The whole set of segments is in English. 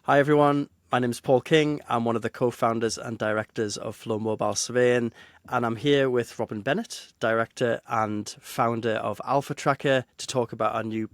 Hi everyone, my name is Paul King. I'm one of the co-founders and directors of Flow Mobile Surveying, and I'm here with Robin Bennett, director and founder of Alpha Tracker, to talk about our new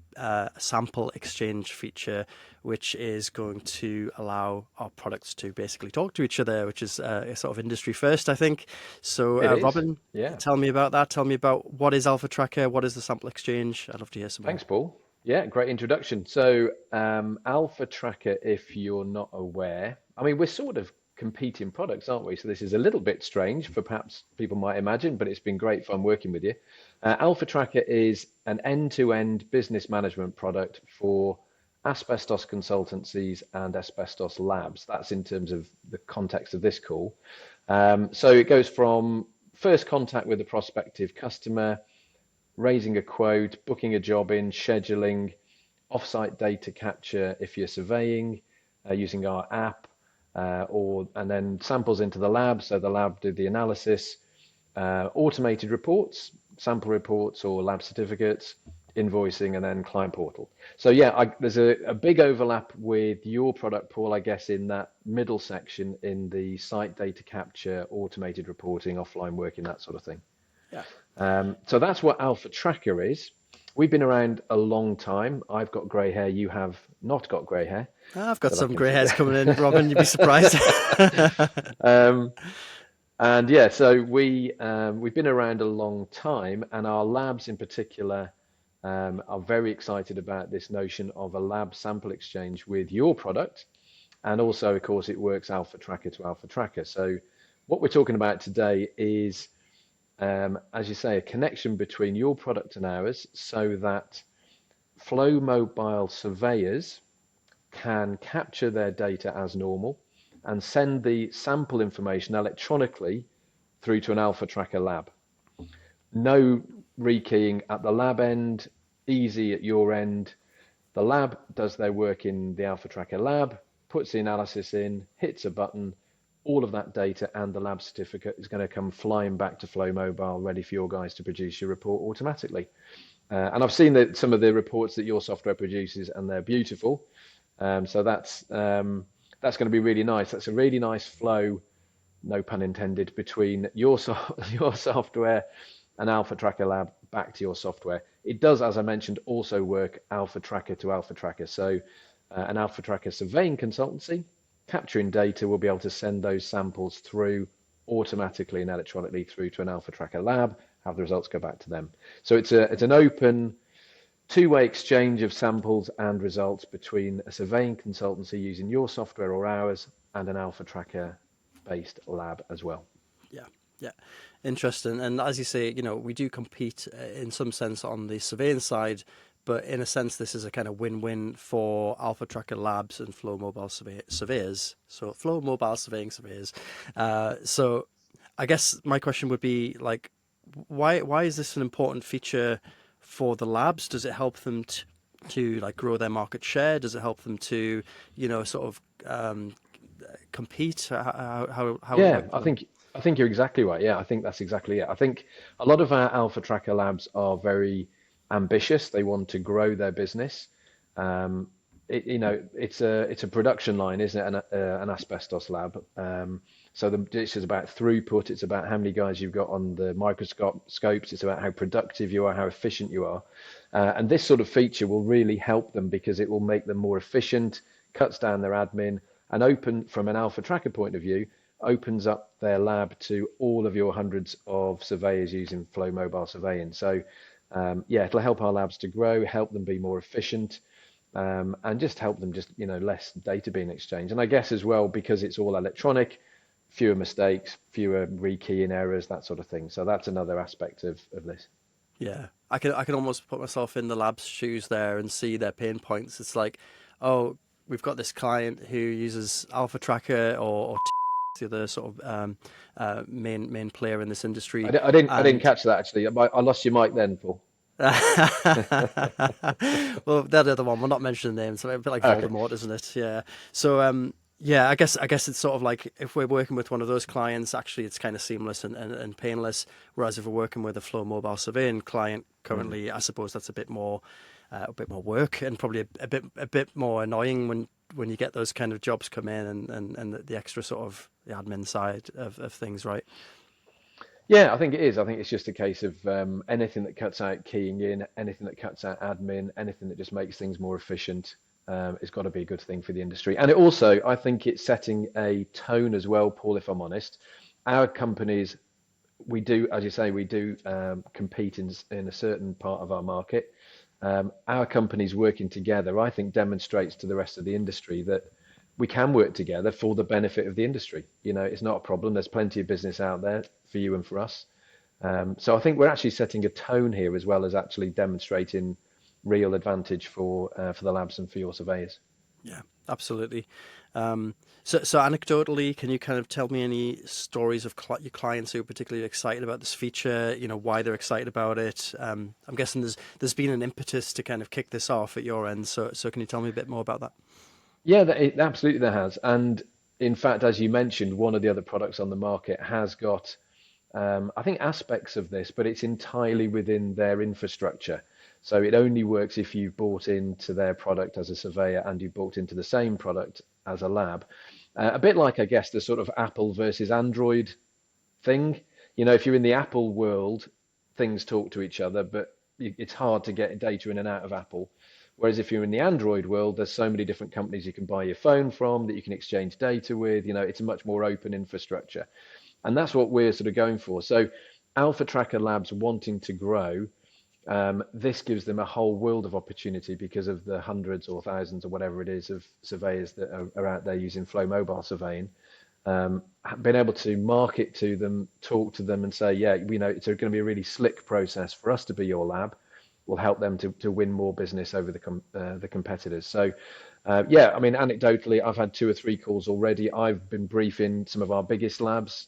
sample exchange feature, which is going to allow our products to basically talk to each other, which is a sort of industry first, I think. So, It is. Robin, Yeah. tell me about that. Tell me about what is Alpha Tracker, what is the sample exchange. I'd love to hear some more. Thanks, Paul. Yeah, great introduction. So, Alpha Tracker, if you're not aware, I mean, we're sort of competing products, aren't we? So, this is a little bit strange for perhaps people might imagine, but it's been great fun working with you. Alpha Tracker is an end-to-end business management product for asbestos consultancies and asbestos labs. That's in terms of the context of this call. So, it goes from first contact with a prospective customer, raising a quote, booking a job in, scheduling, offsite data capture if you're surveying, using our app, and then samples into the lab. So the lab do the analysis, automated reports, sample reports or lab certificates, invoicing, and then client portal. So yeah, there's a big overlap with your product, Paul, I guess, in that middle section in the site data capture, automated reporting, offline working, that sort of thing. Yeah. So that's what Alpha Tracker is. We've been around a long time. I've got grey hair. You have not got grey hair I've got that I some can grey see. hairs coming in, Robin. You'd be surprised. Um, and yeah, so we've been around a long time, and our labs in particular are very excited about this notion of a lab sample exchange with your product, and also, of course, it works Alpha Tracker to Alpha Tracker. So what we're talking about today is as you say, a connection between your product and ours so that Flow Mobile surveyors can capture their data as normal and send the sample information electronically through to an Alpha Tracker lab. No rekeying at the lab end, easy at your end. The lab does their work in the Alpha Tracker lab, puts the analysis in, hits a button, all of that data and the lab certificate is going to come flying back to Flow Mobile, ready for your guys to produce your report automatically. And I've seen some of the reports that your software produces, and they're beautiful. So that's going to be really nice. That's a really nice flow, no pun intended, between your software and Alpha Tracker Lab back to your software. It does, as I mentioned, also work Alpha Tracker to Alpha Tracker. So an Alpha Tracker surveying consultancy capturing data will be able to send those samples through automatically and electronically through to an Alpha Tracker lab, have the results go back to them. So it's an open two-way exchange of samples and results between a surveying consultancy using your software or ours and an Alpha Tracker based lab as well. Yeah, yeah, interesting. And as you say, we do compete in some sense on the surveying side, but in a sense, this is a kind of win-win for Alpha Tracker Labs and Flow Mobile surveyors. So Flow Mobile surveying surveyors. So I guess my question would be like, why is this an important feature for the labs? Does it help them to like grow their market share? Does it help them to, sort of compete? How Yeah, for I them? think I think you're exactly right. Yeah, I think that's exactly it. I think a lot of our Alpha Tracker labs are very ambitious. They want to grow their business. Um, it's a production line, isn't it? An asbestos lab. So it's just about throughput. It's about how many guys you've got on the microscopes. It's about how productive you are, how efficient you are. And this sort of feature will really help them because it will make them more efficient, cuts down their admin, and open from an Alpha Tracker point of view, opens up their lab to all of your hundreds of surveyors using Flow Mobile Surveying. So yeah, it'll help our labs to grow, help them be more efficient, and just help them just, less data being exchanged. And I guess as well, because it's all electronic, fewer mistakes, fewer rekeying errors, that sort of thing. So that's another aspect of this. Yeah, I can almost put myself in the lab's shoes there and see their pain points. It's like, oh, we've got this client who uses Alpha Tracker or the other sort of main player in this industry, I didn't and catch that actually. I lost your mic then, Paul. well, that other one. We're not mentioning names, so a bit like Okay. Voldemort, isn't it? Yeah. So, yeah, I guess it's sort of like if we're working with one of those clients, actually, it's kind of seamless and painless. Whereas if we're working with a Flow Mobile Surveying client, currently, I suppose that's a bit more work and probably a bit more annoying when when you get those kind of jobs come in, and the extra sort of the admin side of things, right? Yeah, I think it is. I think it's just a case of anything that cuts out keying in, anything that cuts out admin, anything that just makes things more efficient. It's got to be a good thing for the industry. And it also, I think it's setting a tone as well, Paul, if I'm honest. Our companies, we do, as you say, we do compete in a certain part of our market. Our companies working together, I think, demonstrates to the rest of the industry that we can work together for the benefit of the industry. You know, it's not a problem. There's plenty of business out there for you and for us. So I think we're actually setting a tone here as well as actually demonstrating real advantage for the labs and for your surveyors. Yeah, absolutely. So anecdotally, can you kind of tell me any stories of your clients who are particularly excited about this feature? You know, why they're excited about it. I'm guessing there's been an impetus to kind of kick this off at your end. So can you tell me a bit more about that? Yeah, absolutely there has. And in fact, as you mentioned, one of the other products on the market has got, I think, aspects of this, but it's entirely within their infrastructure. So it only works if you've bought into their product as a surveyor and you've bought into the same product as a lab. A bit like, I guess, the sort of Apple versus Android thing. You know, if you're in the Apple world, things talk to each other, but it's hard to get data in and out of Apple. Whereas if you're in the Android world, there's so many different companies you can buy your phone from that you can exchange data with. You know, it's a much more open infrastructure. And that's what we're sort of going for. So Alpha Tracker Labs wanting to grow, this gives them a whole world of opportunity because of the hundreds or thousands or whatever it is of surveyors that are out there using Flow Mobile surveying. Being able to market to them, talk to them and say, yeah, we know it's going to be a really slick process for us to be your lab will help them to win more business over the competitors. So, yeah, I mean, anecdotally, I've had 2 or 3 calls already. I've been briefing some of our biggest labs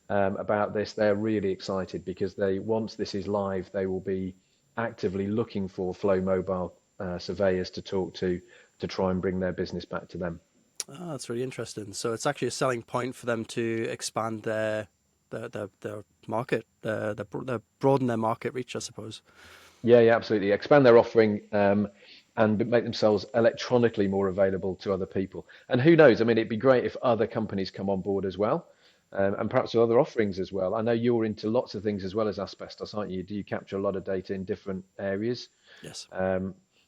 about this. They're really excited because once this is live, they will be actively looking for Flow Mobile surveyors to talk to try and bring their business back to them. Oh, that's really interesting. So it's actually a selling point for them to expand their market, their broaden their market reach, I suppose. Yeah, yeah, absolutely. Expand their offering and make themselves electronically more available to other people. And who knows? I mean, it'd be great if other companies come on board as well, and perhaps with other offerings as well. I know you're into lots of things as well as asbestos, aren't you? Do you capture a lot of data in different areas? Yes.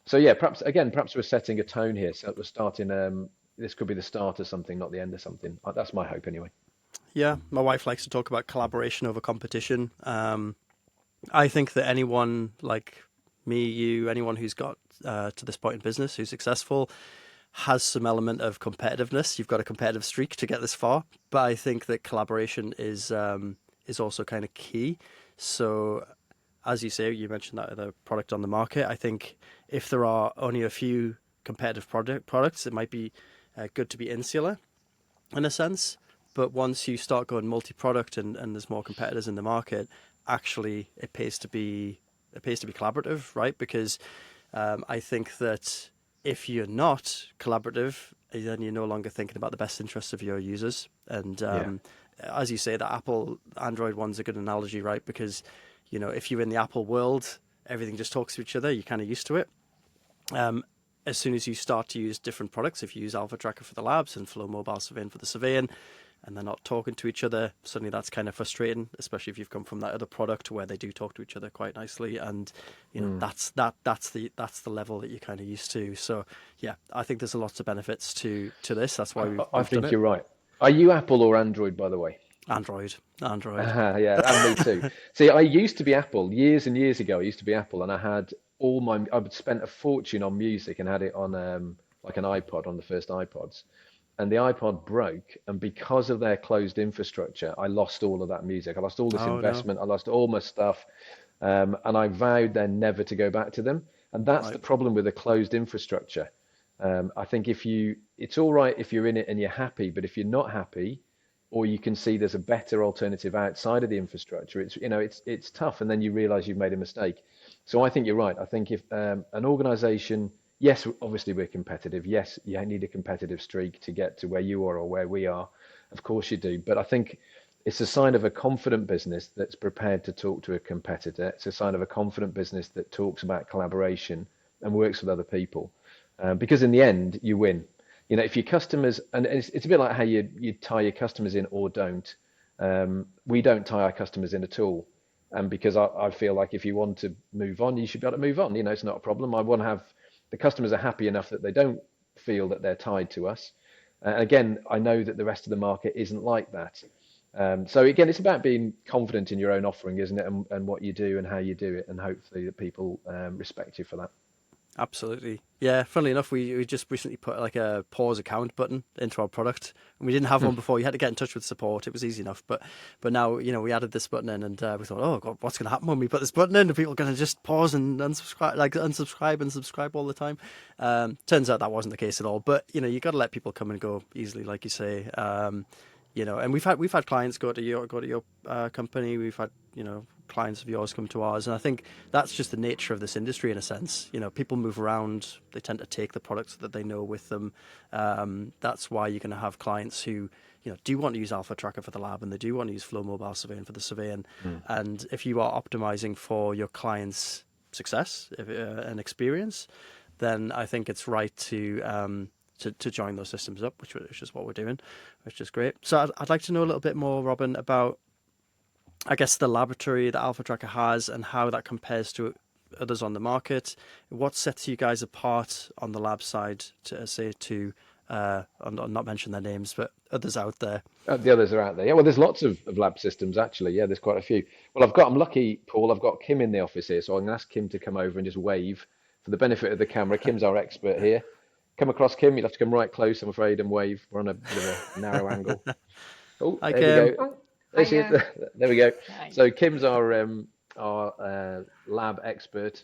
So yeah, perhaps we're setting a tone here. So we're starting. This could be the start of something, not the end of something. That's my hope, anyway. Yeah, my wife likes to talk about collaboration over competition. I think that anyone like me, you, anyone who's got to this point in business, who's successful, has some element of competitiveness. You've got a competitive streak to get this far, but I think that collaboration is also kind of key. So, as you say, you mentioned that other product on the market. I think if there are only a few competitive products, it might be good to be insular in a sense. But once you start going multi-product and there's more competitors in the market, actually it pays to be collaborative, right? Because I think that if you're not collaborative, then you're no longer thinking about the best interests of your users. And Yeah, as you say, the Apple Android one's a good analogy, right? Because if you're in the Apple world, everything just talks to each other. You're kind of used to it. As soon as you start to use different products, if you use Alpha Tracker for the labs and Flow Mobile Surveying for the surveying, and they're not talking to each other, suddenly that's kind of frustrating, especially if you've come from that other product where they do talk to each other quite nicely, and that's the level that you're kind of used to. So yeah, I think there's lots of benefits to this. That's why I we've done think it. you're right. Are you Apple or Android, by the way? Android. Yeah, and me too. See, I used to be Apple years and years ago. I used to be Apple, and I'd spent a fortune on music and had it on like an iPod, on the first iPods. And the iPod broke, and because of their closed infrastructure, I lost all of that music. I lost all this Oh no, investment. I lost all my stuff, and I vowed then never to go back to them. And that's the right. problem with a closed infrastructure. I think it's all right if you're in it and you're happy, but if you're not happy, or you can see there's a better alternative outside of the infrastructure, it's tough, and then you realize you've made a mistake. So I think you're right. I think if an organization, yes, obviously we're competitive. Yes, you need a competitive streak to get to where you are or where we are. Of course you do. But I think it's a sign of a confident business that's prepared to talk to a competitor. It's a sign of a confident business that talks about collaboration and works with other people. Because in the end, you win. If your customers, and it's a bit like how you tie your customers in or don't. We don't tie our customers in at all. And because I feel like if you want to move on, you should be able to move on. It's not a problem. I want to have the customers are happy enough that they don't feel that they're tied to us. Again, I know that the rest of the market isn't like that. So again, it's about being confident in your own offering, isn't it? And what you do and how you do it, and hopefully that people respect you for that. Absolutely. Yeah, funnily enough, we just recently put like a pause account button into our product. And we didn't have one before. You had to get in touch with support. It was easy enough. But now, we added this button in and we thought, oh, God, what's going to happen when we put this button in? Are people going to just pause and unsubscribe and subscribe all the time? Turns out that wasn't the case at all. But, you got to let people come and go easily, like you say. And we've had clients go to your company. We've had clients of yours come to ours, and I think that's just the nature of this industry in a sense. People move around; they tend to take the products that they know with them. That's why you're going to have clients who do want to use Alpha Tracker for the lab, and they do want to use Flow Mobile Surveying for the surveying. And if you are optimizing for your client's success and experience, then I think it's right to join those systems up, which is what we're doing, which is great. So I'd like to know a little bit more, Robin, about, I guess, the laboratory that Alpha Tracker has and how that compares to others on the market. What sets you guys apart on the lab side, I'll not mention their names, but others out there? The others are out there. Yeah, well, there's lots of lab systems actually. Yeah, there's quite a few. Well, I'm lucky, Paul. I've got Kim in the office here, so I'm going to ask Kim to come over and just wave for the benefit of the camera. Kim's our expert here. Come across, Kim. You'll have to come right close, I'm afraid, and wave. We're on a bit of a narrow angle. Oh, Hi, there we Kim. go. Oh, There she is. hiya. There we go. Hi. So Kim's our lab expert.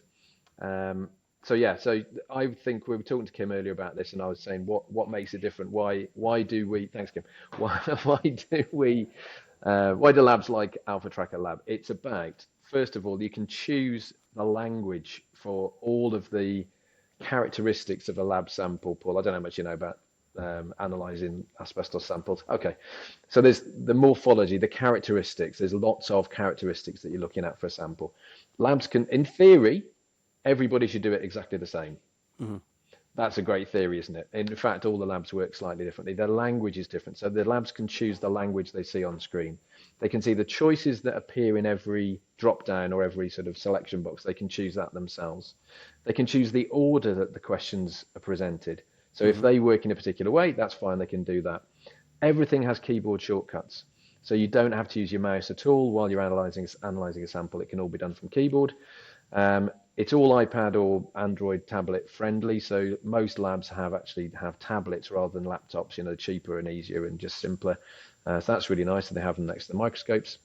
So yeah, so I think we were talking to Kim earlier about this, and I was saying what makes it different. Why do we? Thanks, Kim. Why do labs like Alpha Tracker Lab? It's about, first of all, you can choose the language for all of the characteristics of a lab sample. Paul, I don't know how much you know about analyzing asbestos samples. Okay, so there's the morphology, the characteristics. There's lots of characteristics that you're looking at for a sample. Labs can, in theory, everybody should do it exactly the same. That's a great theory, isn't it? In fact, all the labs work slightly differently. Their language is different. So the labs can choose the language they see on screen. They can see the choices that appear in every drop down or every sort of selection box. They can choose that themselves. They can choose the order that the questions are presented. So if they work in a particular way, that's fine. They can do that. Everything has keyboard shortcuts. So you don't have to use your mouse at all while you're analyzing a sample. It can all be done from keyboard. It's all iPad or Android tablet friendly, so most labs actually have tablets rather than laptops, cheaper and easier and just simpler. So that's really nice, and they have them next to the microscopes.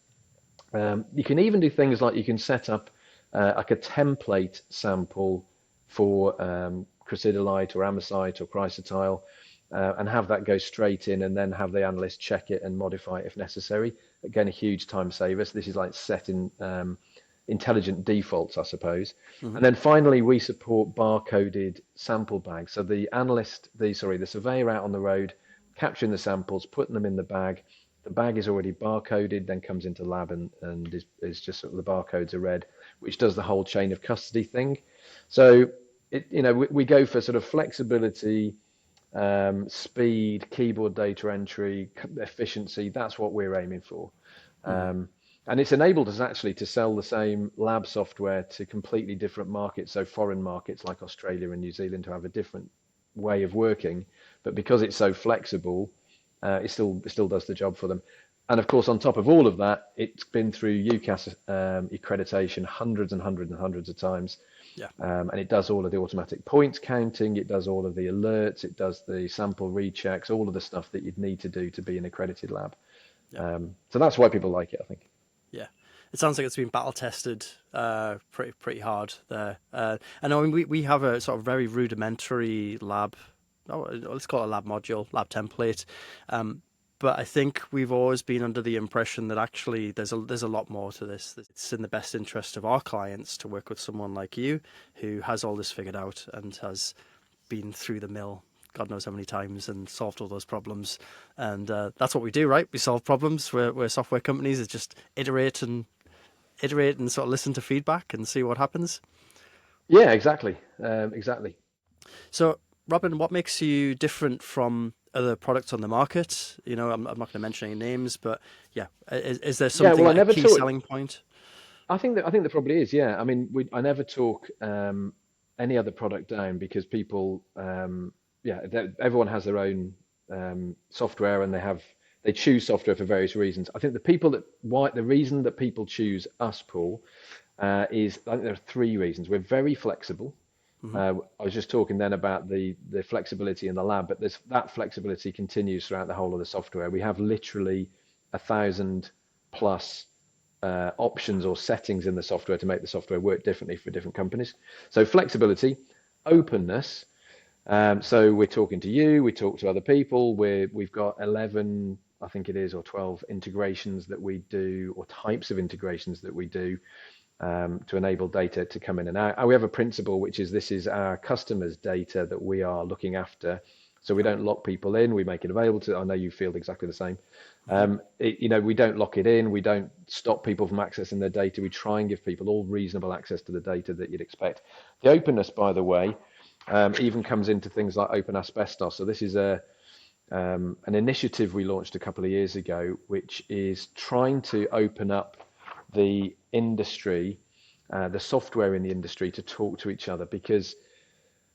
You can even do things like you can set up like a template sample for cricidolite or amosite or chrysotile, and have that go straight in, and then have the analyst check it and modify it if necessary. Again, a huge time saver. So this is like setting intelligent defaults, I suppose. And then finally, we support barcoded sample bags. So the surveyor out on the road, capturing the samples, putting them in the bag. The bag is already barcoded, then comes into lab and is just sort of the barcodes are read, which does the whole chain of custody thing. So we go for sort of flexibility, speed, keyboard data entry, efficiency. That's what we're aiming for. And it's enabled us actually to sell the same lab software to completely different markets. So foreign markets like Australia and New Zealand to have a different way of working, but because it's so flexible, it still does the job for them. And of course, on top of all of that, it's been through UCAS accreditation hundreds and hundreds and hundreds of times. Yeah. And it does all of the automatic points counting, it does all of the alerts, it does the sample rechecks, all of the stuff that you'd need to do to be an accredited lab. Yeah. So that's why people like it, I think. Yeah, it sounds like it's been battle tested pretty hard there. And I mean, we have a sort of very rudimentary lab. Let's call it a lab module, lab template. But I think we've always been under the impression that actually there's a lot more to this. It's in the best interest of our clients to work with someone like you who has all this figured out and has been through the mill God knows how many times and solved all those problems. And that's what we do, right? We solve problems. We're software companies. It's just iterate and sort of listen to feedback and see what happens. Yeah, exactly. Exactly. So Robin, what makes you different from other products on the market? I'm not going to mention any names, but yeah, is there Yeah, something well, I like a never key talk. selling point? I think there probably is. Yeah, I mean, I never talk any other product down because people, yeah, everyone has their own software and they choose software for various reasons. I think the reason that people choose us, Paul, is I think there are three reasons. We're very flexible. Hmm. I was just talking then about the flexibility in the lab, but that flexibility continues throughout the whole of the software. We have literally 1,000+ options or settings in the software to make the software work differently for different companies. So flexibility, openness. So we're talking to you, we talk to other people. We've got 11, I think it is, or 12 integrations that we do, or types of integrations that we do to enable data to come in and out. And we have a principle, which is this is our customers' data that we are looking after. So we Yeah. don't lock people in. We make it available to. I know you feel exactly the same. Hmm. We don't lock it in. We don't stop people from accessing their data. We try and give people all reasonable access to the data that you'd expect. The openness, by the way, even comes into things like open asbestos. So this is an initiative we launched a couple of years ago, which is trying to open up the industry, the software in the industry to talk to each other because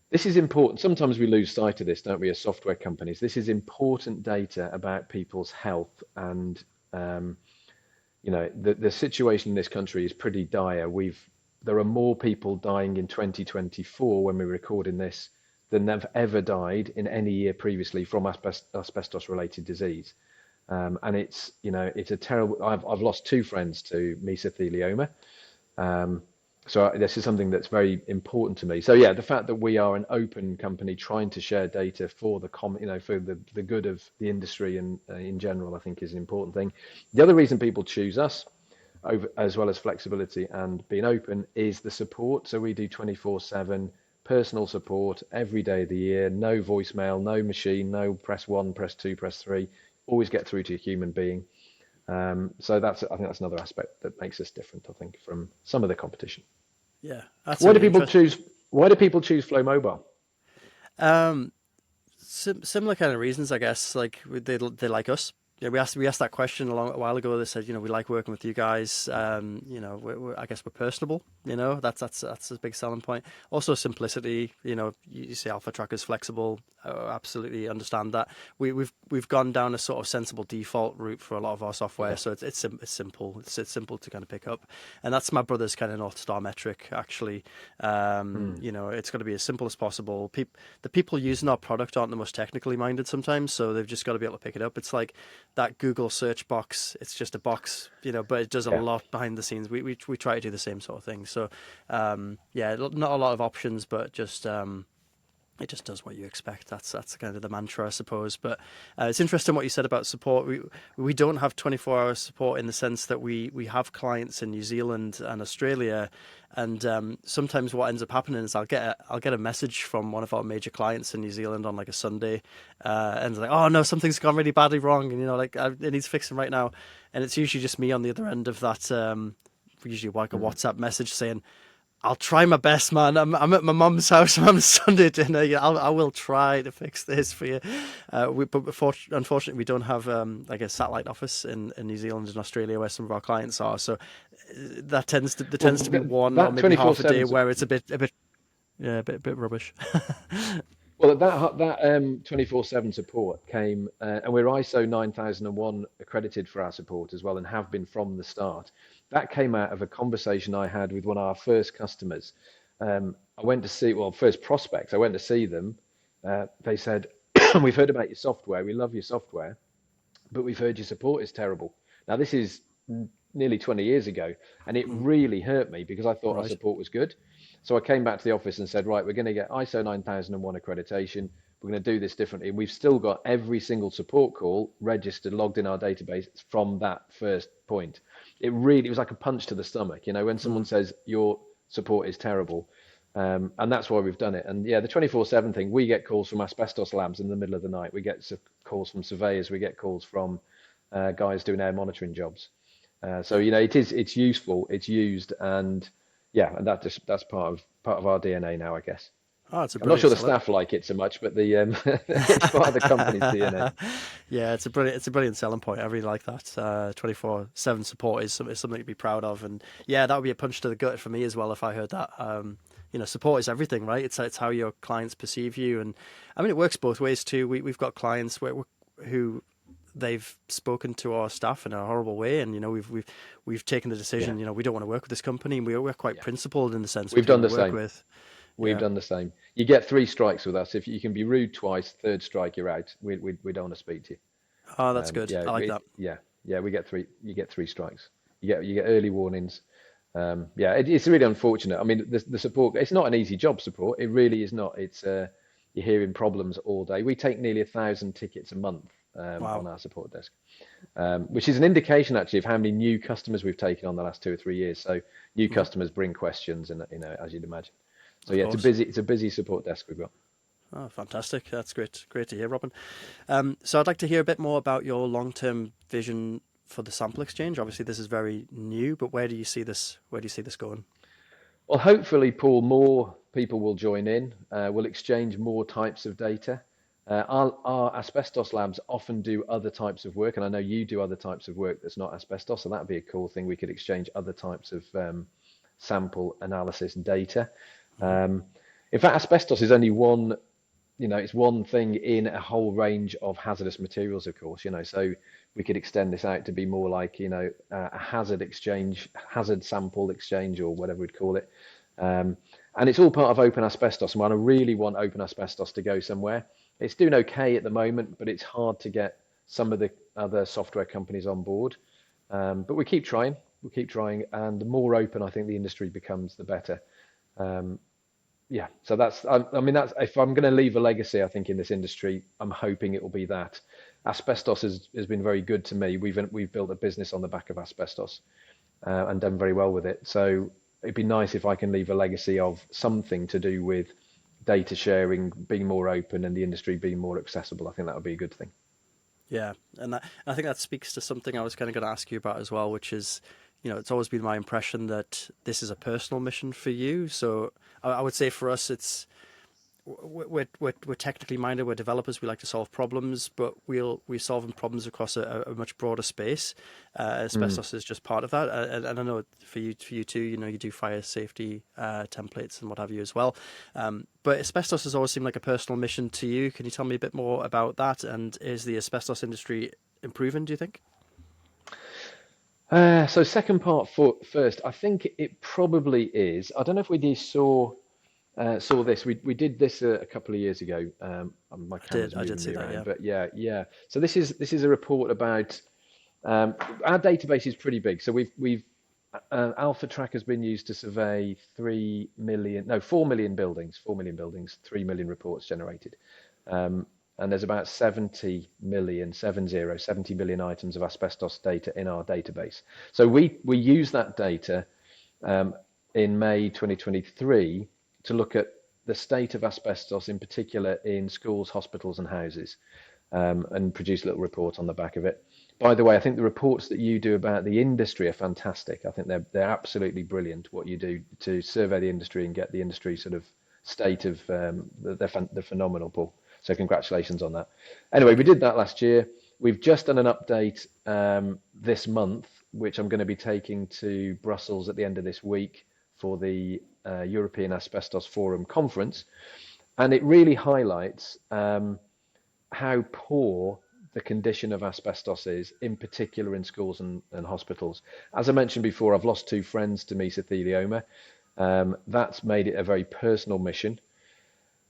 this is important. Sometimes we lose sight of this, don't we, as software companies? This is important data about people's health and the situation in this country is pretty dire. There are more people dying in 2024 when we're recording this than have ever died in any year previously from asbestos related disease. And it's a terrible. I've lost two friends to mesothelioma. Um, so this is something that's very important to me. So yeah, the fact that we are an open company trying to share data for for the good of the industry and in general, I think is an important thing. The other reason people choose us, as well as flexibility and being open, is the support. So we do 24/7 personal support every day of the year. No voicemail, no machine, no press one, press two, press three. Always get through to a human being. So I think that's another aspect that makes us different, I think, from some of the competition. Yeah, that's Why do really people interesting. choose? Why do people choose Flow Mobile? Um, Similar kind of reasons, I guess. Like they like us. Yeah, we asked that question a while ago. They said, we like working with you guys. I guess we're personable. That's a big selling point. Also, simplicity. You say Alpha Tracker's flexible. Absolutely understand that. We've gone down a sort of sensible default route for a lot of our software, Yeah. so it's simple. It's simple to kind of pick up, and that's my brother's kind of North Star metric. Actually, Mm. it's got to be as simple as possible. The people using our product aren't the most technically minded sometimes, so they've just got to be able to pick it up. It's like that Google search box. It's just a box, but it does a Yeah. lot behind the scenes. We try to do the same sort of thing. So, yeah, not a lot of options, but just it just does what you expect. That's kind of the mantra, I suppose. But it's interesting what you said about support. We don't have 24-hour support in the sense that we have clients in New Zealand and Australia, and sometimes what ends up happening is I'll get a message from one of our major clients in New Zealand on like a Sunday, and it's like, oh no, something's gone really badly wrong, and it needs fixing right now, and it's usually just me on the other end of that. Usually like a Mm. WhatsApp message saying, I'll try my best, man. I'm at my mum's house on Sunday dinner. Yeah, I will try to fix this for you. But unfortunately, we don't have like a satellite office in New Zealand and Australia where some of our clients are. So there Well, tends to be one or that maybe half a day 24/7. where it's a bit yeah a bit rubbish. Well, that 24/7 support came, and we're ISO 9001 accredited for our support as well, and have been from the start. That came out of a conversation I had with one of our first customers. I went to see, well, first prospects. I went to see them. They said, "We've heard about your software. We love your software, but we've heard your support is terrible." Now, this is nearly 20 years ago, and it Mm, really hurt me because I thought our right. support was good. So I came back to the office and said, right, we're going to get ISO 9001 accreditation. We're going to do this differently. And we've still got every single support call registered, logged in our database from that first point. It was like a punch to the stomach, when Mm, someone says your support is terrible. And that's why we've done it. And yeah, the 24/7 thing, we get calls from asbestos labs in the middle of the night. We get calls from surveyors. We get calls from guys doing air monitoring jobs. So yeah. it's useful, it's used, and yeah, and that's part of our DNA now, I guess. Oh, it's a I'm not brilliant sure the seller. staff like it so much, but the it's part of the company's DNA. Yeah, it's a brilliant selling point. I really like that. 24/7 support is something to be proud of, and yeah, that would be a punch to the gut for me as well if I heard that. Support is everything, right? It's how your clients perceive you, and I mean it works both ways too. We've got clients who they've spoken to our staff in a horrible way, and we've taken the Yeah, decision. We don't want to work with this company. And we're quite yeah. principled in the sense with We've who done we the work same. with. We've Yeah. done the same. You get three strikes with us. If you can be rude twice, third strike, you're out. We don't want to speak to you. Oh, that's good. Yeah, I like that. we get three. You get three strikes. You get early warnings. Yeah, it's really unfortunate. I mean, the support. It's not an easy job. Support. It really is not. It's you're hearing problems all day. We take nearly 1,000 tickets a month Wow. on our support desk, which is an indication actually of how many new customers we've taken on the last 2 or 3 years. So new Hmm. customers bring questions, and as you'd imagine. So Of yeah, course. it's a busy support desk we've got. Oh, fantastic. That's great. Great to hear, Robin. So I'd like to hear a bit more about your long-term vision for the sample exchange. Obviously, this is very new, but where do you see this? Where do you see this going? Well, hopefully, Paul, more people will join in. We'll exchange more types of data. Our asbestos labs often do other types of work, and I know you do other types of work that's not asbestos, so that'd be a cool thing. We could exchange other types of sample analysis data. Hmm. In fact, asbestos is only one, it's one thing in a whole range of hazardous materials, of course, so we could extend this out to be more like, a hazard exchange, hazard sample exchange, or whatever we'd call it. Um, and it's all part of open asbestos. And I really want open asbestos to go somewhere. It's doing okay at the moment, but it's hard to get some of the other software companies on board. But we keep trying, and the more open I think the industry becomes, the better. Um, yeah, so I mean, that's if I'm going to leave a legacy, I think in this industry, I'm hoping it will be that. Asbestos has been very good to me. We've built a business on the back of asbestos and done very well with it. So it'd be nice if I can leave a legacy of something to do with data sharing, being more open, and the industry being more accessible. I think that would be a good thing. Yeah, I think that speaks to something I was kind of going to ask you about as well, which is, it's always been my impression that this is a personal mission for you. So I would say for us, we're technically minded. We're developers. We like to solve problems, but we're solving problems across a much broader space. Mm. Asbestos is just part of that, and I know for you too. You do fire safety templates and what have you as well. But asbestos has always seemed like a personal mission to you. Can you tell me a bit more about that? And is the asbestos industry improving? Do you think? So second part for first, I think it probably is. I don't know if saw this. We did this a couple of years ago. My camera's I did moving see me that. around, Yeah. but yeah. So this is a report about our database is pretty big. So we've Alpha Track has been used to survey 4 million buildings, 4 million buildings, 3 million reports generated. And there's about 70 million items of asbestos data in our database. So we use that data um, in May 2023 to look at the state of asbestos, in particular in schools, hospitals, and houses, and produce a little report on the back of it. By the way, I think the reports that you do about the industry are fantastic. I think they're absolutely brilliant what you do to survey the industry and get the industry sort of state of they're phenomenal, Paul. So congratulations on that. Anyway, Thank we you. did that last year. We've just done an update this month, which I'm going to be taking to Brussels at the end of this week for the European Asbestos Forum conference, and it really highlights how poor the condition of asbestos is, in particular in schools and hospitals. As I mentioned before, I've lost two friends to mesothelioma. That's made it a very personal mission.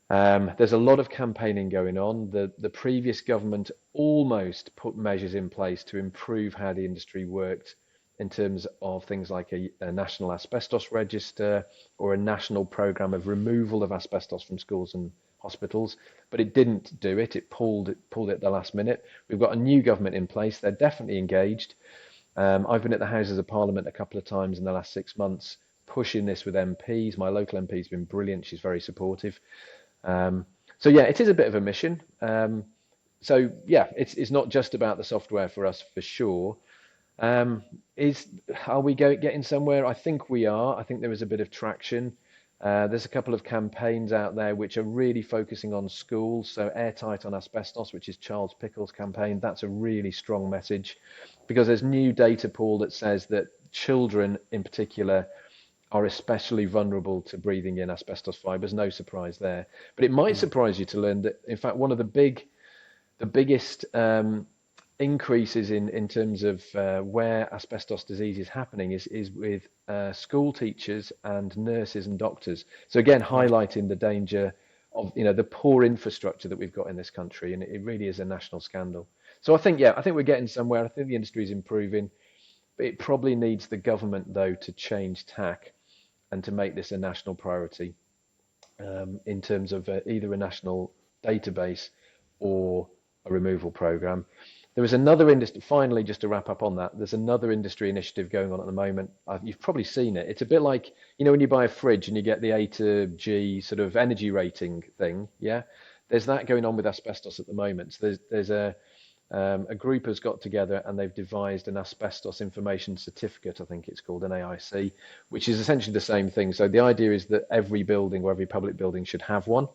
There's a lot of campaigning going on. The previous government almost put measures in place to improve how the industry worked in terms of things like a national asbestos register or a national program of removal of asbestos from schools and hospitals, but it didn't do it. It pulled it at the last minute. We've got a new government in place. They're definitely engaged. I've been at the Houses of Parliament a couple of times in the last 6 months, pushing this with MPs. My local MP's been brilliant. She's very supportive. Um, so yeah, it is a bit of a mission. So yeah, it's not just about the software for us for sure. Um, is are we getting somewhere? I think we are. I think there is a bit of traction. There's a couple of campaigns out there which are really focusing on schools. So Airtight on Asbestos, which is Charles Pickles' campaign, that's a really strong message because there's new data, Paul, that says that children in particular are especially vulnerable to breathing in asbestos fibers. No surprise there. But it might Mm. surprise you to learn that, in fact, one of the biggest increases in terms of where asbestos disease is happening is with school teachers and nurses and doctors. So again, Right. highlighting the danger of the poor infrastructure that we've got in this country, and it really is a national scandal. So I think we're getting somewhere. I think the industry is improving. But it probably needs the government though to change tack and to make this a national priority in terms of either a national database or a removal program. There is another industry, finally, just to wrap up on that, there's another industry initiative going on at the moment. You've probably seen it. It's a bit like, when you buy a fridge and you get the A to G sort of energy rating thing, yeah? There's that going on with asbestos at the moment. So there's a group has got together and they've devised an asbestos information certificate, I think it's called an AIC, which is essentially the same thing. So the idea is that every building or every public building should have one,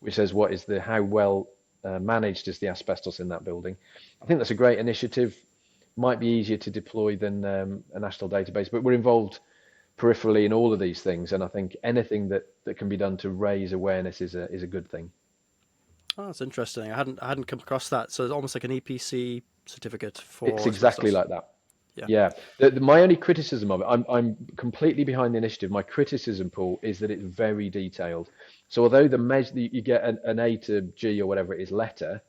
which says how well managed is the asbestos in that building. I think that's a great initiative. Might be easier to deploy than a national database, but we're involved peripherally in all of these things, and I think anything that can be done to raise awareness is a good thing. Oh, that's interesting. I hadn't come across that. So it's almost like an EPC certificate It's for exactly asbestos. like that. Yeah. Yeah. My only criticism of it, I'm completely behind the initiative. My criticism, Paul, is that it's very detailed. So although the measure you get an A to G or whatever it is letter,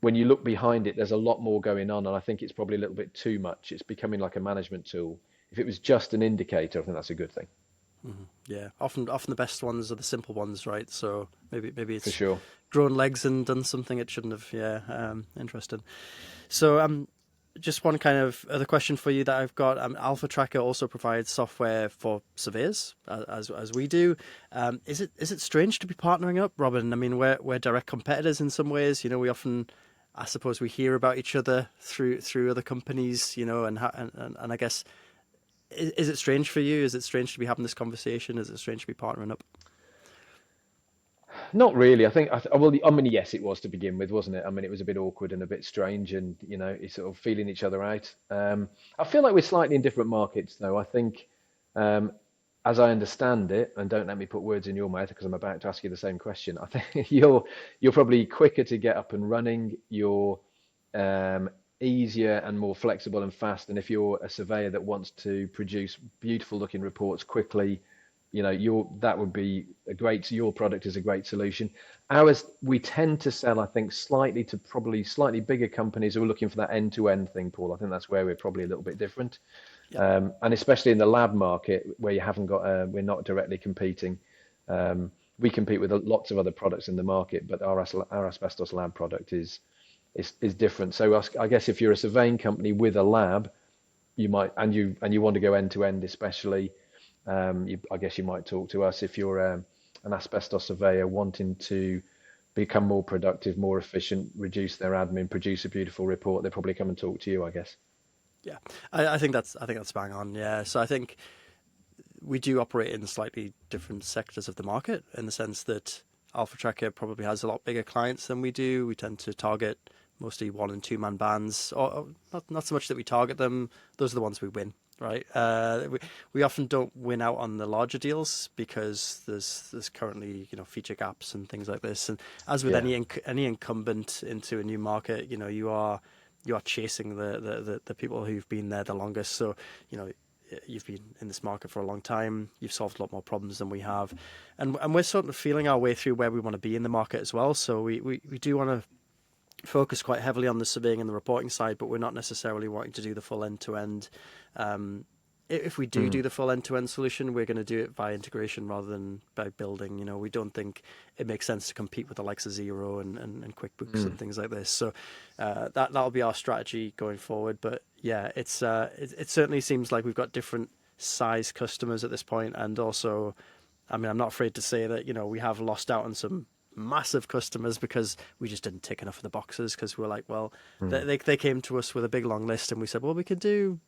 when you look behind it, there's a lot more going on, and I think it's probably a little bit too much. It's becoming like a management tool. If it was just an indicator, I think that's a good thing Yeah. Often the best ones are the simple ones, right? So maybe for it's sure. grown legs and done something it shouldn't have. Yeah. Interesting. So just one kind of other question for you that I've got. Alpha Tracker also provides software for surveyors, as we do. Is it strange to be partnering up, Robin? I mean, we're direct competitors in some ways. We often, I suppose, we hear about each other through other companies. And I guess is it strange for you? Is it strange to be having this conversation? Is it strange to be partnering up? Not really. I think, well, I mean, yes, it was to begin with, wasn't it? I mean, it was a bit awkward and a bit strange, and it's sort of feeling each other out. I feel like we're slightly in different markets, though. I think, um, as I understand it, and don't let me put words in your mouth because I'm about to ask you the same question. I think you're probably quicker to get up and running. You're um, easier and more flexible and fast. And if you're a surveyor that wants to produce beautiful looking reports quickly, that would be your product is a great solution. Ours, we tend to sell, I think, slightly to probably slightly bigger companies who are looking for that end-to-end thing, Paul. I think that's where we're probably a little bit different. Yeah. And especially in the lab market where you haven't got, we're not directly competing. We compete with lots of other products in the market, but our asbestos lab product is different. So I guess if you're a surveying company with a lab, you might, and you want to go end to end, especially, I guess you might talk to us. If you're an asbestos surveyor wanting to become more productive, more efficient, reduce their admin, produce a beautiful report, they'll probably come and talk to you, I guess. Yeah. I think that's bang on. Yeah. So I think we do operate in slightly different sectors of the market in the sense that Alpha Tracker probably has a lot bigger clients than we do. We tend to target mostly one and two man bands, or not so much that we target them. Those are the ones we win, right? We often don't win out on the larger deals because there's currently feature gaps and things like this. And as with Yeah. any incumbent into a new market, you are chasing the people who've been there the longest. So you know you've been in this market for a long time. You've solved a lot more problems than we have, and we're sort of feeling our way through where we want to be in the market as well. So we do want to focus quite heavily on the surveying and the reporting side, but we're not necessarily wanting to do the full end to end. If we do Mm, the full end-to-end solution, we're going to do it by integration rather than by building. We don't think it makes sense to compete with the likes of Zero and QuickBooks mm. and things like this. So that'll be our strategy going forward. But yeah, it certainly seems like we've got different size customers at this point, and also, I mean, I'm not afraid to say that we have lost out on some massive customers because we just didn't tick enough of the boxes because we were like, well, Mm. they came to us with a big long list, and we said, well, we could do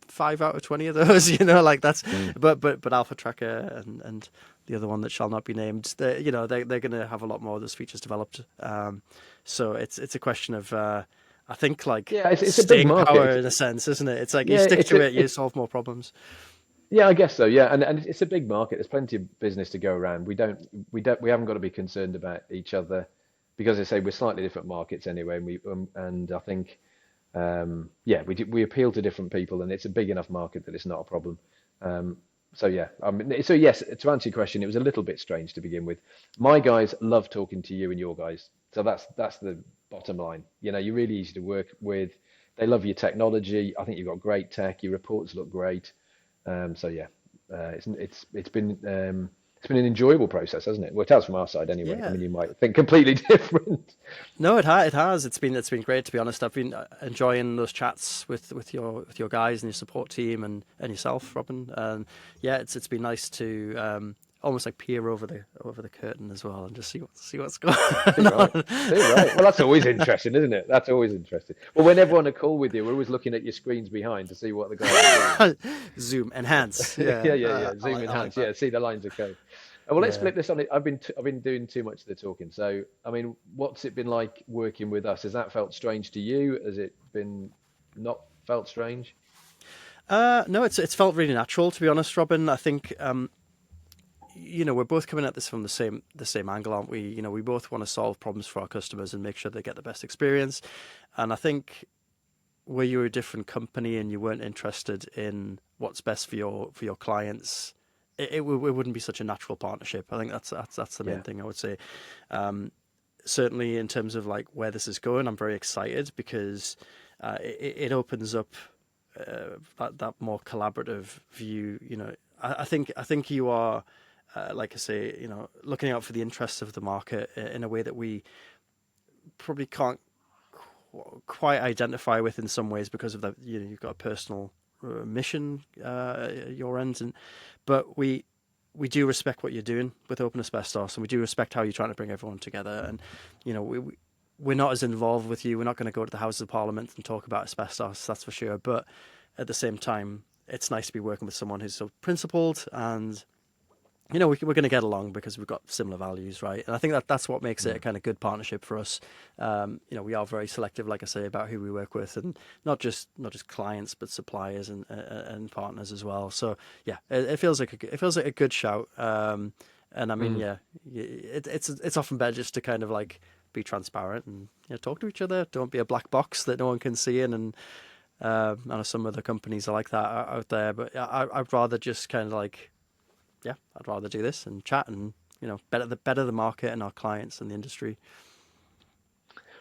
5 out of 20 of those. You know, like that's. Mm. But Alpha Tracker and the other one that shall not be named, they're going to have a lot more of those features developed. So it's a question of I think like Yeah, it's a big staying market. power in a sense, isn't it? It's like you Yeah, stick to it, you solve more problems. yeah, I guess so. Yeah, and it's a big market. There's plenty of business to go around. We haven't got to be concerned about each other because I say we're slightly different markets anyway. And I think yeah, we appeal to different people, and it's a big enough market that it's not a problem. Um, so yeah, so yes, to answer your question, it was a little bit strange to begin with. My guys love talking to you and your guys, so that's the bottom line. You know, you're really easy to work with. They love your technology. I think you've got great tech. Your reports look great. So yeah, it's been an enjoyable process, hasn't it? Well, it has from our side anyway. I Yeah. mean, you might think completely different. No, it has. It's been great, to be honest. I've been enjoying those chats with your guys and your support team and yourself, Robin. And yeah, it's been nice to almost like peer over the curtain as well and just see what's going Too right. on. Too right. Well, that's always interesting, isn't it? That's always interesting. Well, whenever on a call with you, we're always looking at your screens behind to see what the guys are doing. Zoom enhance. Yeah, Yeah, yeah, yeah. I Zoom like I like enhance. that. Yeah, see the lines of code. Well, let's Yeah. flip this on. I've been doing too much of the talking. So, I mean, what's it been like working with us? Has that felt strange to you? Has it been not felt strange? No, it's felt really natural, to be honest, Robin. I think we're both coming at this from the same angle, aren't we? We both want to solve problems for our customers and make sure they get the best experience. And I think where you're a different company and you weren't interested in what's best for your clients, it wouldn't be such a natural partnership. I think that's the main Yeah. thing I would say. Certainly, in terms of like where this is going, I'm very excited because it opens up that more collaborative view. I think you are, like I say, looking out for the interests of the market in a way that we probably can't quite identify with in some ways because of that. You've got a personal mission at your end, but we do respect what you're doing with Open Asbestos, and we do respect how you're trying to bring everyone together. And we're not as involved with you. We're not going to go to the Houses of Parliament and talk about asbestos, that's for sure. But at the same time, it's nice to be working with someone who's so principled and we're going to get along because we've got similar values, right? And I think that's what makes it a Mm. kind of good partnership for us. We are very selective, like I say, about who we work with, and not just clients, but suppliers and partners as well. So yeah, it feels like a good shout. And I mean, Mm. yeah, it's often better just to kind of like be transparent and talk to each other. Don't be a black box that no one can see in. And I know some other companies are like that out there, but I'd rather just kind of like yeah, I'd rather do this and chat and better the market and our clients and the industry.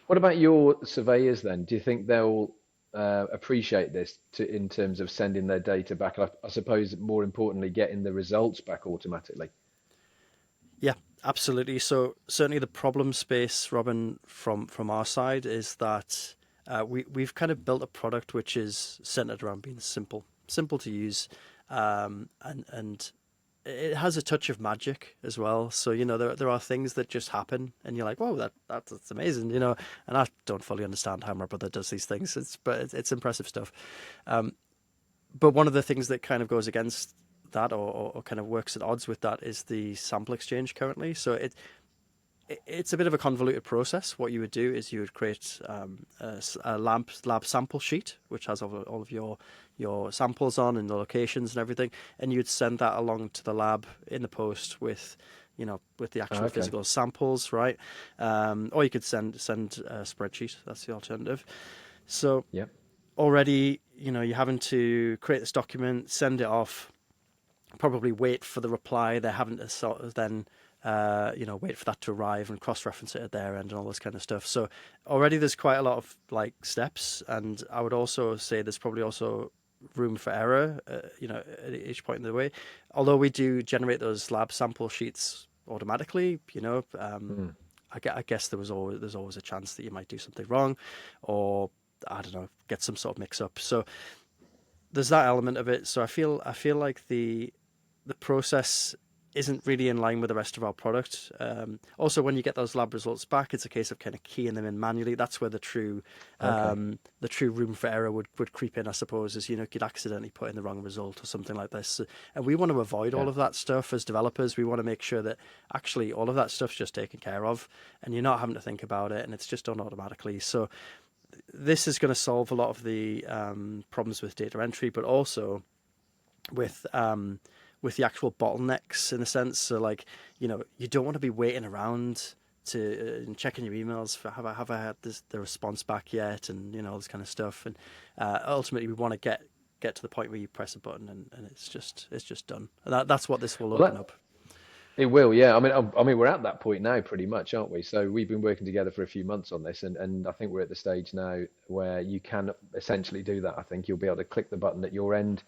What about your surveyors then? Do you think they'll appreciate this in terms of sending their data back? I suppose more importantly, getting the results back automatically. Yeah, absolutely. So certainly the problem space, Robin, from our side is that we've kind of built a product which is centered around being simple to use, and it has a touch of magic as well. So there are things that just happen, and you're like, "Whoa, that's amazing," And I don't fully understand how my brother does these things. It's impressive stuff. But one of the things that kind of goes against that, or kind of works at odds with that, is the sample exchange currently. So it's a bit of a convoluted process. What you would do is you would create a lab sample sheet, which has all of your samples on and the locations and everything, and you'd send that along to the lab in the post with the Oh, actual okay. physical samples, right? Or you could send a spreadsheet. That's the alternative. So Yeah. already, you're having to create this document, send it off, probably wait for the reply. They're having to sort of then, wait for that to arrive and cross-reference it at their end and all this kind of stuff. So already there's quite a lot of like steps, and I would also say there's probably also room for error, at each point in the way. Although we do generate those lab sample sheets automatically, Mm. I guess there's always a chance that you might do something wrong, or I don't know, get some sort of mix up. So there's that element of it. So I feel like the process isn't really in line with the rest of our product. Also, when you get those lab results back, it's a case of kind of keying them in manually. That's where Okay. the true room for error would creep in, I suppose. Is, you know, you'd accidentally put in the wrong result or something like this, and we want to avoid Yeah. all of that stuff as developers. We want to make sure that actually all of that stuff's just taken care of, and you're not having to think about it, and it's just done automatically. So this is going to solve a lot of the problems with data entry, but also with the actual bottlenecks in a sense. So like, you know, you don't want to be waiting around to and checking your emails for have I had the response back yet, and you know, all this kind of stuff. And ultimately, we want to get to the point where you press a button and it's just done. And that's what this will Well, open that up. it will, yeah. I mean, we're at that point now, pretty much, aren't we? So we've been working together for a few months on this, and I think we're at the stage now where you can essentially do that. I think you'll be able to click the button at your end,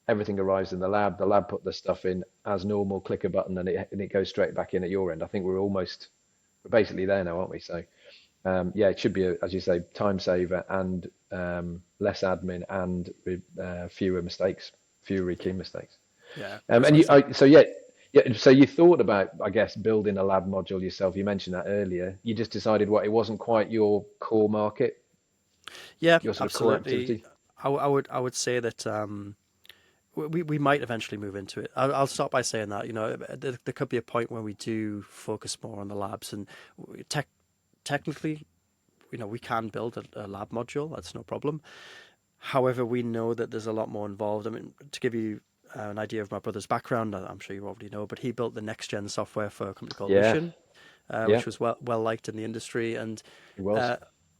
everything arrives in the lab. The lab put the stuff in as normal, click a button, and it goes straight back in at your end. I think we're basically there now, aren't we? So yeah, it should be, as you say, time saver and less admin and fewer mistakes, fewer key mistakes. Yeah, And precisely. so yeah, yeah. So you thought about, I guess, building a lab module yourself. You mentioned that earlier. You just decided what it wasn't quite your core market, Yeah, your sort of core absolutely. activity. I would say that we might eventually move into it. I'll start by saying that, you know, there could be a point where we do focus more on the labs, and technically, you know, we can build a lab module. That's no problem. However, we know that there's a lot more involved. I mean, to give you an idea of my brother's background, I'm sure you already know, but he built the next gen software for a company called Yeah, Mission, yeah, which was well liked in the industry. And it was. uh,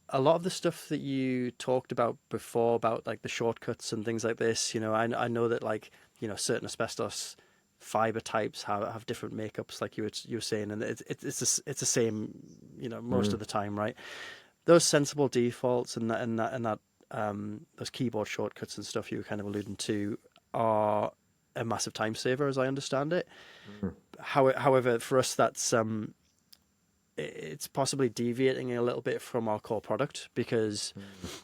a lot of the stuff that you talked about before, about like the shortcuts and things like this, you know, I know that, like, you know, certain asbestos fiber types have different makeups, like you were saying, and it's the same, you know, most Mm, of the time, right? Those sensible defaults and that those keyboard shortcuts and stuff you were kind of alluding to are a massive time saver, as I understand it. mm, However, for us, that's it's possibly deviating a little bit from our core product, because mm.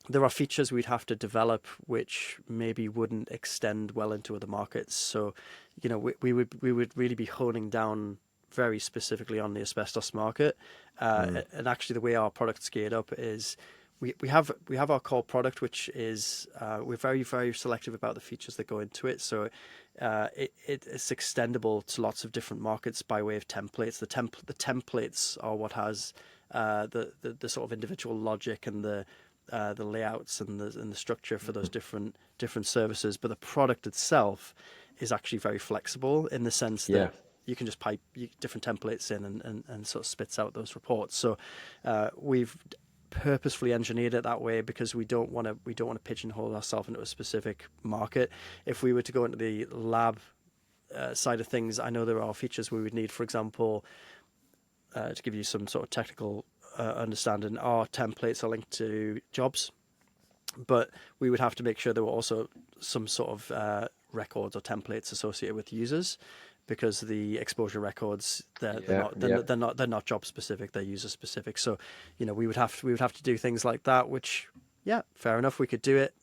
there are features we'd have to develop which maybe wouldn't extend well into other markets. So, you know, we would really be honing down very specifically on the asbestos market. Mm. And actually, the way our product's geared up is we have our core product, which is we're very selective about the features that go into it. So it's extendable to lots of different markets by way of templates. The templates are what has the sort of individual logic and the layouts and the structure for those different services. But the product itself is actually very flexible in the sense Yeah, that you can just pipe different templates in and sort of spits out those reports. So we've purposefully engineered it that way because we don't want to pigeonhole ourselves into a specific market. If we were to go into the lab side of things, I know there are features we would need. For example, to give you some sort of technical understanding, our templates are linked to jobs, but we would have to make sure there were also some sort of records or templates associated with users, because the exposure records yeah, yeah. they're not job specific, they're user specific. So, you know, we would have to do things like that, which, yeah, fair enough, we could do it,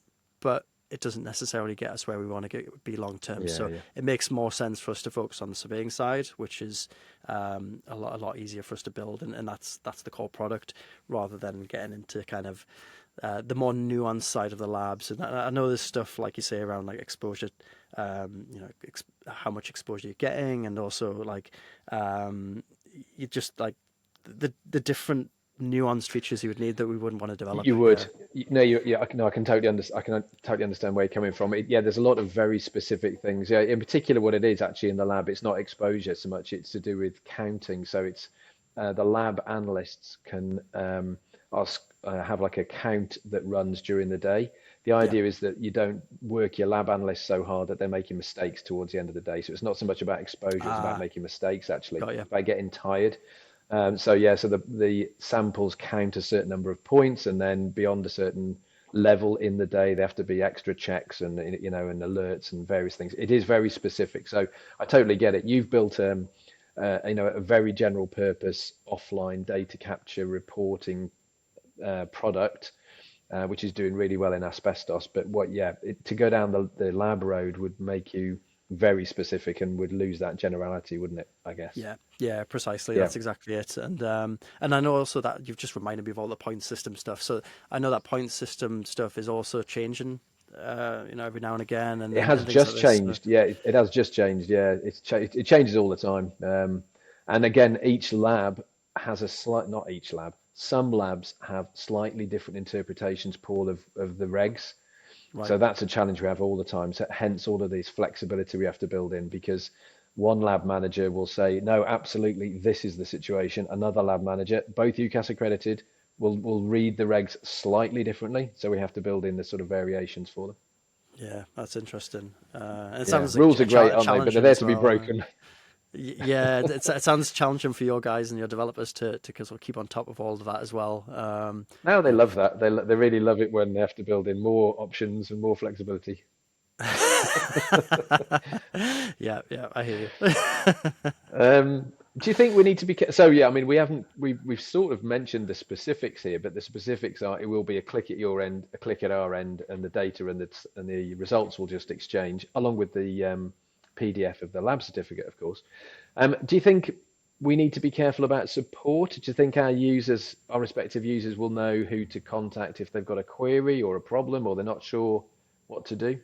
but it doesn't necessarily get us where we want to be long term. Yeah, So yeah. it makes more sense for us to focus on the surveying side, which is a lot easier for us to build, and that's the core product, rather than getting into kind of the more nuanced side of the labs. And I know there's stuff, like you say, around like exposure, you know, how much exposure you're getting, and also like you just like the different nuanced features you would need that we wouldn't want to develop. You Yeah. would. No, yeah, no, I can totally understand. I can totally understand where you're coming from. Yeah, there's a lot of very specific things. Yeah, in particular, what it is actually in the lab, it's not exposure so much. It's to do with counting. So it's the lab analysts can ask have like a count that runs during the day. The Yeah. idea is that you don't work your lab analysts so hard that they're making mistakes towards the end of the day. So it's not so much about exposure; it's about Ah, making mistakes actually, got you. by getting tired. So yeah, so the samples count a certain number of points, and then beyond a certain level in the day, there have to be extra checks and and alerts and various things. It is very specific. So I totally get it. You've built a very general purpose offline data capture reporting product, which is doing really well in asbestos. But to go down the lab road would make you very specific and would lose that generality, wouldn't it? I guess. Yeah, yeah, precisely. Yeah. That's exactly it. And I know also that you've just reminded me of all the point system stuff. So I know that point system stuff is also changing, every now and again, It and has things like just this. So, changed. Yeah, it has just changed. Yeah, it changes all the time. And again, each lab has a slight, not each lab, some labs have slightly different interpretations, Paul, of the regs. right. So that's a challenge we have all the time. So hence all of this flexibility we have to build in because one lab manager will say, no, absolutely, this is the situation. Another lab manager, both UCAS accredited, will read the regs slightly differently. So we have to build in the sort of variations for them. Yeah, that's interesting. And it Yeah, sounds like rules are great, aren't they? But they're challenging there as to be well. broken. Yeah, it sounds challenging for your guys and your developers to sort of keep on top of all of that as well. Now You they know, love that. They really love it when they have to build in more options and more flexibility. yeah, yeah, I hear you. Do you think we need to be so? Yeah, I mean, we've sort of mentioned the specifics here, but the specifics are it will be a click at your end, a click at our end, and the data and the results will just exchange along with the PDF of the lab certificate, of course. Do you think we need to be careful about support? Do you think our users, our respective users, will know who to contact if they've got a query or a problem or they're not sure what to do?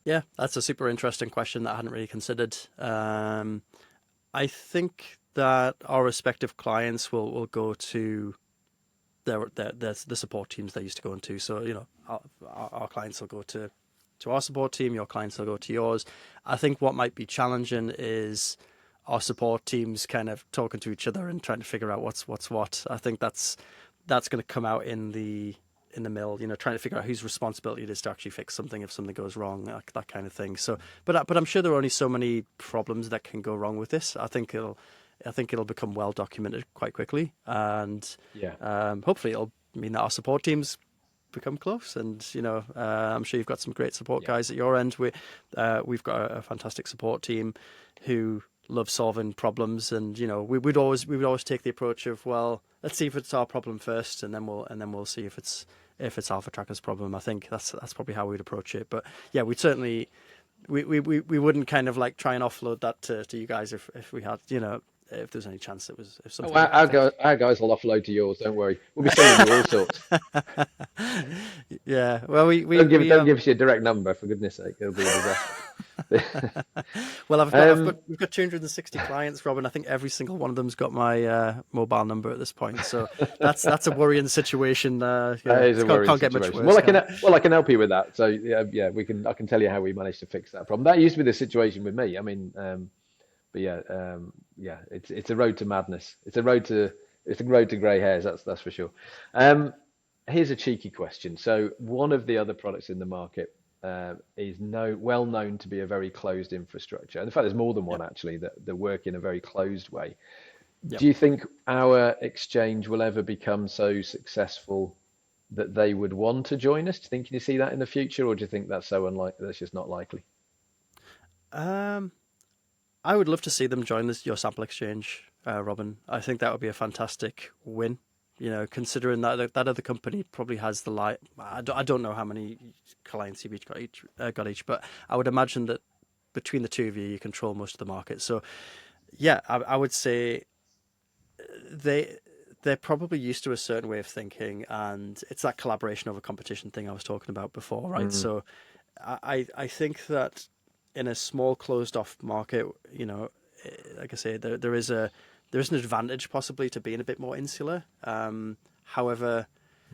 Yeah, that's a super interesting question that I hadn't really considered. I think that our respective clients will go to the support teams they're used to going to. So our clients will go to our support team. Your clients will go to yours. I think what might be challenging is our support teams kind of talking to each other and trying to figure out what's what. I think that's going to come out in the mill, trying to figure out whose responsibility it is to actually fix something if something goes wrong, that kind of thing. So, but I'm sure there are only so many problems that can go wrong with this. I think it'll become well documented quite quickly, and Yeah. hopefully it'll mean that our support teams become close. And I'm sure you've got some great support Yeah. guys at your end. We've got a fantastic support team who love solving problems, and we would always take the approach of, well, let's see if it's our problem first, and then we'll see if it's Alpha Tracker's problem. I think that's probably how we'd approach it. But yeah, we'd certainly we wouldn't kind of like try and offload that to you guys if we had, if there's any chance it was if Oh, something I think. our guys will offload to yours. Don't worry. We'll be sending you all sorts. Yeah, well, we Don't give us your direct number for goodness sake. It'll be a disaster. well, Um, we've got 260 clients, Rob, and I think every single one of them's got my mobile number at this point. So that's a worrying situation. that is a worrying Can't get much situation. worse, can it? Well, I can help you with that. So yeah, we can. I can tell you how we managed to fix that problem. That used to be the situation with me. I mean, but yeah, it's a road to madness. It's a road to grey hairs. That's for sure. Um, Here's a cheeky question. So one of the other products in the market is well known to be a very closed infrastructure. In fact, there's more than one Yep. actually that work in a very closed way. Yep. Do you think our exchange will ever become so successful that they would want to join us? Do you think you see that in the future, or do you think that's so unlikely? That's just not likely. Um, I would love to see them join your sample exchange, Robin. I think that would be a fantastic win. Considering that other company probably has I don't know how many clients you've each, but I would imagine that between the two of you, you control most of the market. So yeah, I would say they they're probably used to a certain way of thinking, and it's that collaboration over competition thing I was talking about before, right? Mm, So I think that in a small closed off market, like I say, there is an advantage possibly to being a bit more insular. However,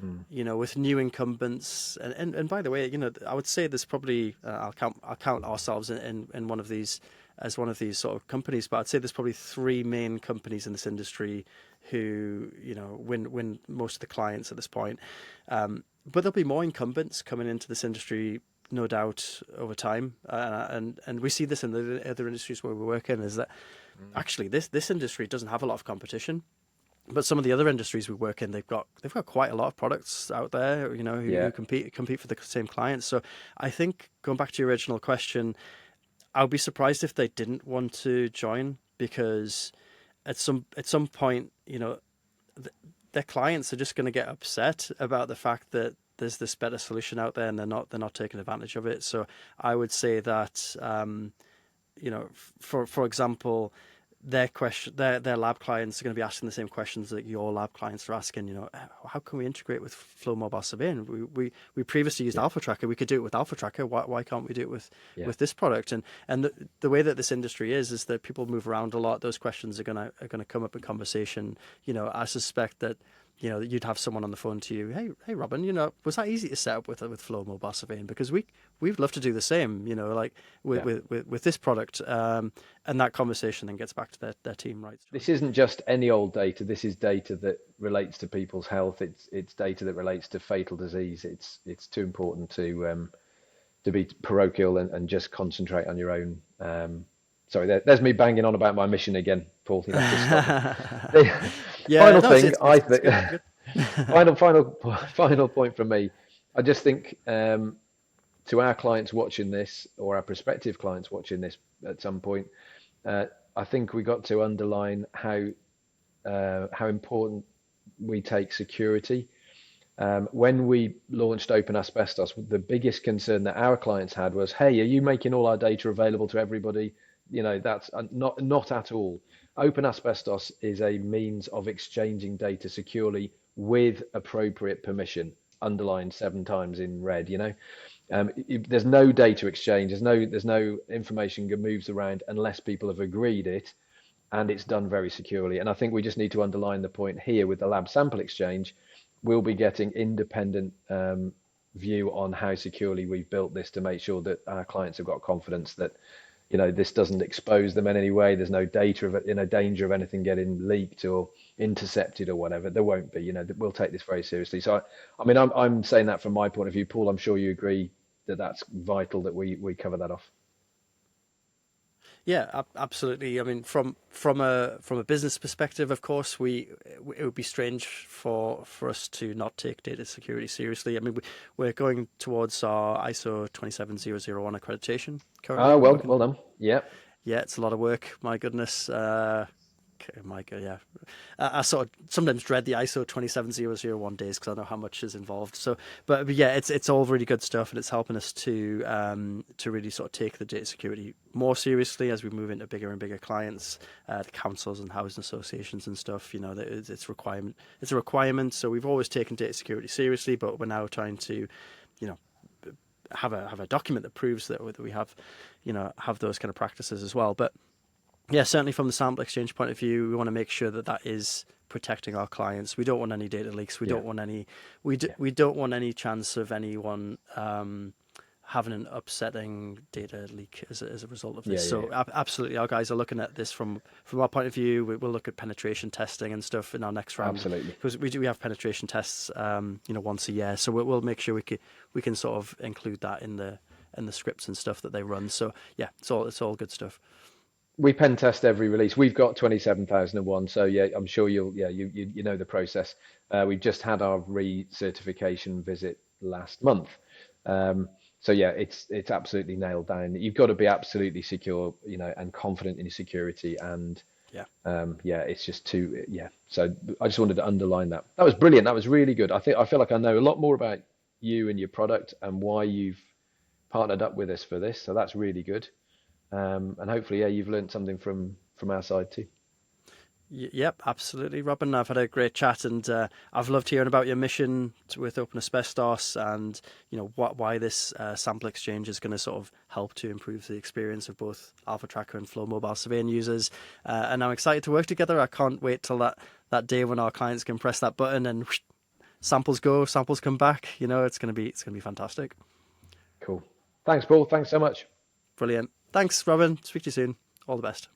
mm, with new incumbents, and by the way, I would say there's probably I'll count ourselves in one of these as one of these sort of companies, but I'd say there's probably three main companies in this industry who win most of the clients at this point. But there'll be more incumbents coming into this industry, no doubt, over time, and we see this in the other industries where we work in, is that mm. actually this industry doesn't have a lot of competition. But some of the other industries we work in, they've got quite a lot of products out there, who Yeah. compete for the same clients. So I think, going back to your original question, I would be surprised if they didn't want to join, because at some point, their clients are just going to get upset about the fact that there's this better solution out there, and they're not taking advantage of it. So I would say that for example, their lab clients are going to be asking the same questions that your lab clients are asking. How can we integrate with Flow Mobile Surveying? We previously used Yeah, Alpha Tracker. We could do it with Alpha Tracker. Why can't we do it yeah, with this product? And the way that this industry is that people move around a lot. Those questions are gonna come up in conversation. I suspect that you'd have someone on the phone to you. Hey, Robin. Was that easy to set up with Flow Mobile Surveying? Because we'd love to do the same. Like with yeah. with this product. And that conversation then gets back to their team, right? This isn't just any old data. This is data that relates to people's health. It's data that relates to fatal disease. It's too important to be parochial and just concentrate on your own. Sorry, there's me banging on about my mission again, Paul. You'll have to stop me. The Yeah, final no, thing, I it's think, good. It's good. final point from me. I just think to our clients watching this, or our prospective clients watching this at some point, uh, I think we got to underline how important we take security. When we launched Open Asbestos, the biggest concern that our clients had was, "Hey, are you making all our data available to everybody?" That's not at all. Open Asbestos is a means of exchanging data securely with appropriate permission, underlined 7 times in red. There's no data exchange. There's no information that moves around unless people have agreed it, and it's done very securely. And I think we just need to underline the point here with the lab sample exchange. We'll be getting independent view on how securely we've built this to make sure that our clients have got confidence that this doesn't expose them in any way. There's no data of danger of anything getting leaked or intercepted or whatever. There won't be. We'll take this very seriously. So I mean, I'm saying that from my point of view, Paul. I'm sure you agree that that's vital that we cover that off. Yeah, absolutely. I mean, from a business perspective, of course, it would be strange for us to not take data security seriously. I mean, we're going towards our ISO 27001 accreditation currently. Ah, We're well, working. well done. Yeah, Yeah, it's a lot of work. My goodness. My God, yeah. I sort of sometimes dread the ISO 27001 days because I know how much is involved. So, but yeah, it's all really good stuff, and it's helping us to really sort of take the data security more seriously as we move into bigger and bigger clients, the councils and housing associations and stuff. It's requirement. It's a requirement. So we've always taken data security seriously, but we're now trying to, you know, have a document that proves that we have those kind of practices as well. But yeah, certainly from the sample exchange point of view, we want to make sure that is protecting our clients. We don't want any data leaks. We yeah, don't want any yeah, we don't want any chance of anyone having an upsetting data leak as a result of this. yeah, yeah, So absolutely, our guys are looking at this from our point of view. We'll look at penetration testing and stuff in our next round absolutely. because we have penetration tests once a year. So we'll make sure we can sort of include that in the scripts and stuff that they run. So yeah, it's all good stuff. We pen test every release. We've got 27001, so yeah, I'm sure you know the process. We've just had our recertification visit last month. So yeah, it's absolutely nailed down. You've got to be absolutely secure, and confident in your security. And Yeah. yeah, it's just too, yeah. So I just wanted to underline that. That was brilliant. That was really good. I feel like I know a lot more about you and your product and why you've partnered up with us for this. So that's really good. And hopefully, yeah, you've learned something from our side too. Yep, absolutely, Robin. I've had a great chat, and I've loved hearing about your mission with Open Asbestos, and why this sample exchange is going to sort of help to improve the experience of both Alpha Tracker and Flow Mobile Surveying users. And I'm excited to work together. I can't wait till that day when our clients can press that button and whoosh, samples go, samples come back. It's gonna be fantastic. Cool. Thanks, Paul. Thanks so much. Brilliant. Thanks, Robin. Speak to you soon. All the best.